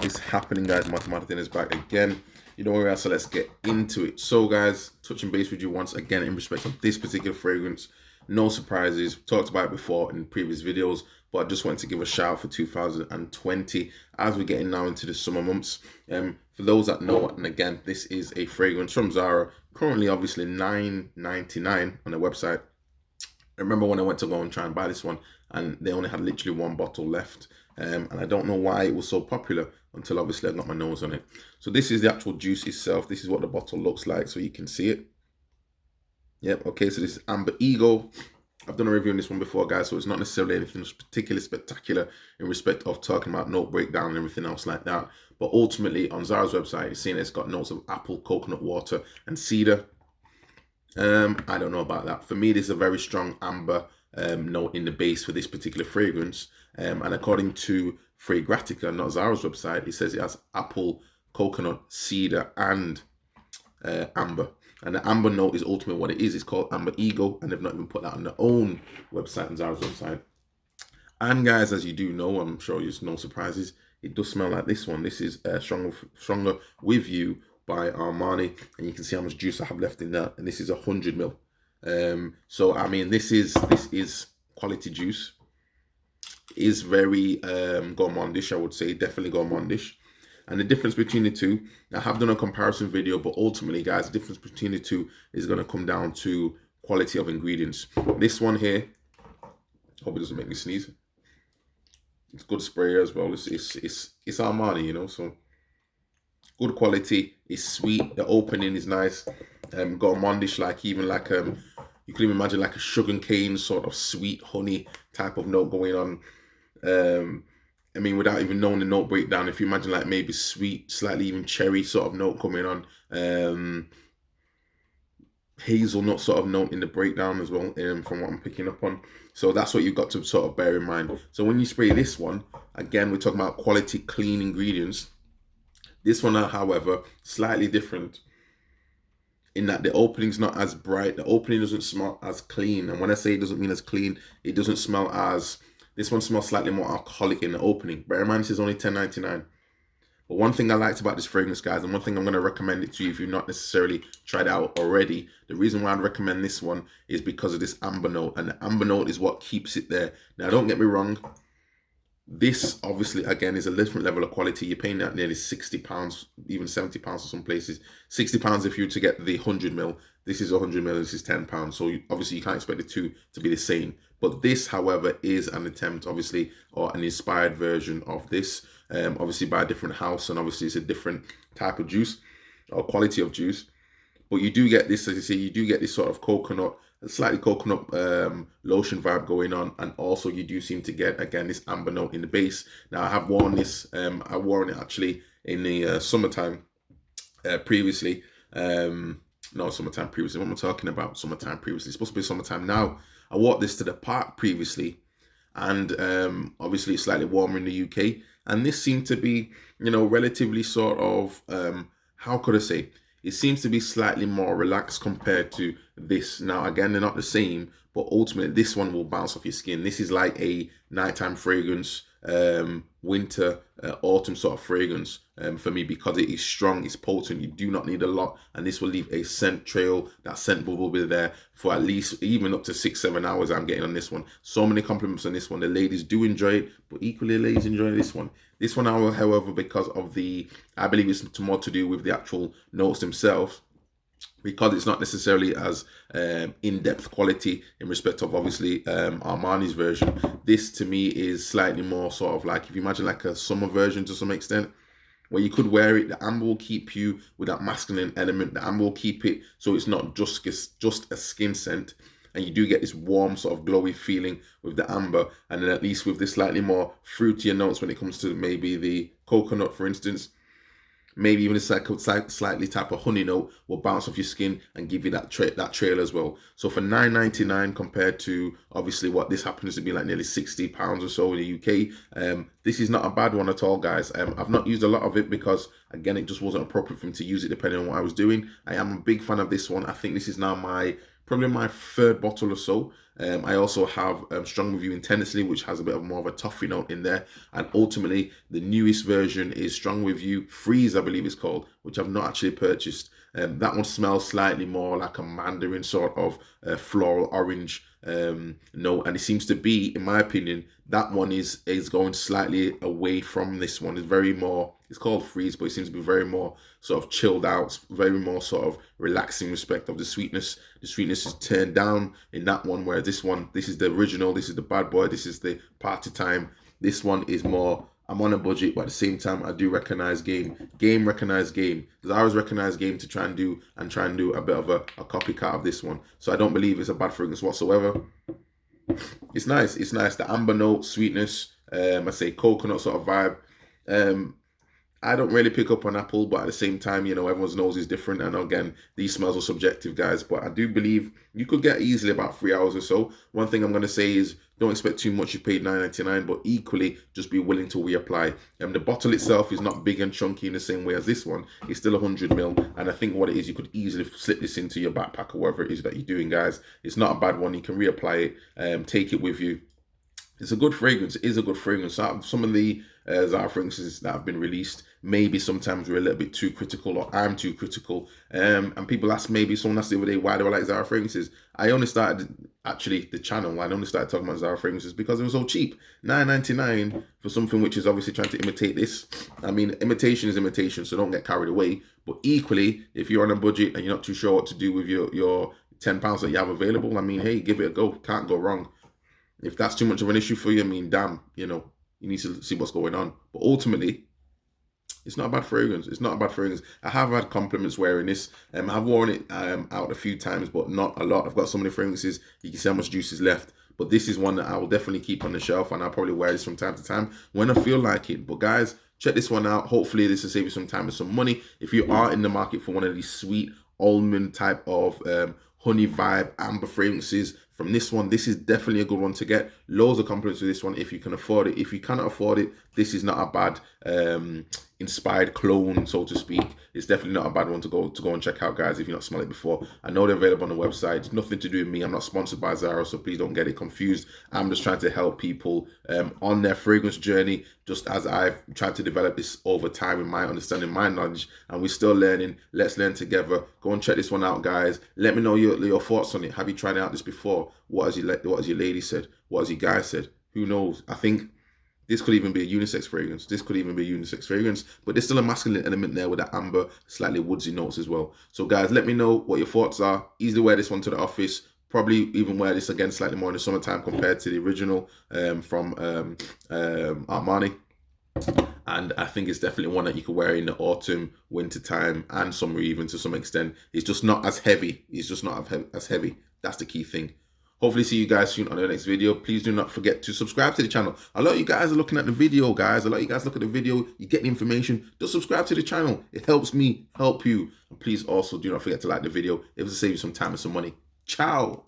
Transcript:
what is happening, guys? Martin is back again. You know where we are, so let's get into it. So guys, touching base with you once again in respect of this particular fragrance. No surprises, talked about it before in previous videos, but I just wanted to give a shout out for 2020 as we're getting now into the summer months. For those that know, and again, this is a fragrance from Zara, currently obviously $9.99 on their website. I remember when I went to go and try and buy this one, and they only had literally one bottle left. And I don't know why it was so popular until obviously I got my nose on it. So this is the actual juice itself. This is what the bottle looks like, so you can see it. Yep, okay, so this is Amber Ego. I've done a review on this one before, guys, so it's not necessarily anything particularly spectacular in respect of talking about note breakdown and everything else like that. But ultimately, on Zara's website, you're seeing it's got notes of apple, coconut water, and cedar. I don't know about that. For me, there's a very strong amber note in the base for this particular fragrance. And according to Fragratica, not Zara's website, it says it has apple, coconut, cedar, and amber. And the amber note is ultimately what it is. It's called Amber Ego, and they've not even put that on their own website, on Zara's website. And guys, as you do know, I'm sure there's no surprises, it does smell like this one. This is Stronger With You by Armani, and you can see how much juice I have left in that, and this is 100 ml. So I mean, this is quality juice. It is very gourmandish, I would say, definitely gourmandish. And the difference between the two, I have done a comparison video, but ultimately, guys, the difference between the two is going to come down to quality of ingredients. This one here, hope it doesn't make me sneeze. It's good sprayer as well. It's Armani, you know, so good quality. It's sweet. The opening is nice. Gourmandish, like even like you could even imagine like a sugar cane sort of sweet honey type of note going on. I mean, without even knowing the note breakdown, if you imagine like maybe sweet, slightly even cherry sort of note coming on, hazelnut sort of note in the breakdown as well, from what I'm picking up on. So that's what you've got to sort of bear in mind. So when you spray this one, again, we're talking about quality, clean ingredients. This one, however, slightly different in that the opening's not as bright. The opening doesn't smell as clean. And when I say it doesn't mean as clean, it doesn't smell as... This one smells slightly more alcoholic in the opening. Bear in mind, this is only $10.99. But one thing I liked about this fragrance, guys, and one thing I'm going to recommend it to you if you've not necessarily tried it out already, the reason why I'd recommend this one is because of this amber note. And the amber note is what keeps it there. Now, don't get me wrong. This, obviously, again, is a different level of quality. You're paying that nearly £60, even £70 for some places. £60 if you were to get the 100 ml. This is 100 ml, this is £10. So obviously you can't expect the two to be the same. But this, however, is an attempt, obviously, or an inspired version of this. Obviously by a different house, and obviously it's a different type of juice or quality of juice. But you do get this, as you say, you do get this sort of coconut, slightly coconut lotion vibe going on, and also you do seem to get, again, this amber note in the base. Now I have worn this, I wore it actually in the summertime previously. No, summertime previously. What am I talking about? Summertime previously. It's supposed to be summertime now. I wore this to the park previously, and obviously it's slightly warmer in the UK. And this seemed to be, you know, relatively sort of, how could I say? It seems to be slightly more relaxed compared to this. Now, again, they're not the same, but ultimately this one will bounce off your skin. This is like a nighttime fragrance, winter, autumn sort of fragrance for me, because it is strong, it's potent. You do not need a lot, and this will leave a scent trail. That scent will be there for at least even up to 6-7 hours. I'm getting on this one. So many compliments on this one. The ladies do enjoy it, but equally the ladies enjoy this one. This one, however, because of the, I believe it's more to do with the actual notes themselves, because it's not necessarily as in-depth quality in respect of obviously Armani's version. This to me is slightly more sort of like, if you imagine like a summer version to some extent, where you could wear it. The amber will keep you with that masculine element. The amber will keep it so it's not just a skin scent, and you do get this warm sort of glowy feeling with the amber, and then at least with this slightly more fruitier notes when it comes to maybe the coconut, for instance. Maybe even a slightly type of honey note will bounce off your skin and give you that trail as well. So for $9.99 compared to obviously what this happens to be like nearly £60 or so in the UK, this is not a bad one at all, guys. I've not used a lot of it because, again, it just wasn't appropriate for me to use it depending on what I was doing. I am a big fan of this one. I think this is now my probably my third bottle or so. I also have Strong With You Intensely, which has a bit of more of a toffee note in there. And ultimately, the newest version is Strong With You Freeze, I believe it's called, which I've not actually purchased. That one smells slightly more like a mandarin sort of floral orange note, and it seems to be, in my opinion, that one is going slightly away from this one. It's very more. It's called Freeze, but it seems to be very more sort of chilled out, very more sort of relaxing respect of the sweetness. The sweetness is turned down in that one, where this one, this is the original, this is the bad boy, this is the party time. This one is more, I'm on a budget, but at the same time, I do recognize game. Game recognize game. Zara's recognize game to try and do a bit of a copycat of this one. So I don't believe it's a bad fragrance whatsoever. It's nice. It's nice. The amber note, sweetness, I say coconut sort of vibe. I don't really pick up on apple, but at the same time, you know, everyone's nose is different. And again, these smells are subjective, guys. But I do believe you could get easily about 3 hours or so. One thing I'm going to say is don't expect too much. You paid $9.99, but equally just be willing to reapply. The bottle itself is not big and chunky in the same way as this one. It's still 100 ml. And I think what it is, you could easily slip this into your backpack or whatever it is that you're doing, guys. It's not a bad one. You can reapply it, take it with you. It's a good fragrance. It is a good fragrance. Some of the Zara fragrances that have been released, maybe sometimes we're a little bit too critical, or I'm too critical. And people ask, maybe someone asked the other day, why do I like Zara fragrances? I only started, actually, the channel, I only started talking about Zara fragrances because it was so cheap. $9.99 for something which is obviously trying to imitate this. I mean, imitation is imitation, so don't get carried away. But equally, if you're on a budget and you're not too sure what to do with your £10 that you have available, I mean, hey, give it a go. Can't go wrong. If that's too much of an issue for you, I mean, damn, you know, you need to see what's going on. But ultimately, it's not a bad fragrance. It's not a bad fragrance. I have had compliments wearing this. I've worn it out a few times, but not a lot. I've got so many fragrances. You can see how much juice is left. But this is one that I will definitely keep on the shelf, and I'll probably wear this from time to time when I feel like it. But guys, check this one out. Hopefully this will save you some time and some money. If you are in the market for one of these sweet almond type of honey vibe amber fragrances from this one, this is definitely a good one to get. Loads of compliments with this one if you can afford it. If you cannot afford it, this is not a bad inspired clone, so to speak. It's definitely not a bad one to go and check out, guys, if you've not smelled it before. I know they're available on the website. It's nothing to do with me. I'm not sponsored by Zara, so please don't get it confused. I'm just trying to help people on their fragrance journey, just as I've tried to develop this over time in my understanding, my knowledge, and we're still learning. Let's learn together. Go and check this one out, guys. Let me know your thoughts on it. Have you tried out this before? What has your lady said? What has your guy said? Who knows? I think this could even be a unisex fragrance. But there's still a masculine element there with that amber, slightly woodsy notes as well. So guys, let me know what your thoughts are. Easily wear this one to the office. Probably even wear this again slightly more in the summertime compared to the original from Armani. And I think it's definitely one that you could wear in the autumn, winter time, and summer even to some extent. It's just not as heavy. It's just not as heavy. That's the key thing. Hopefully see you guys soon on the next video. Please do not forget to subscribe to the channel. A lot of you guys are looking at the video, guys. A lot of you guys look at the video, you get the information. Just subscribe to the channel. It helps me help you. And please also do not forget to like the video. It will save you some time and some money. Ciao.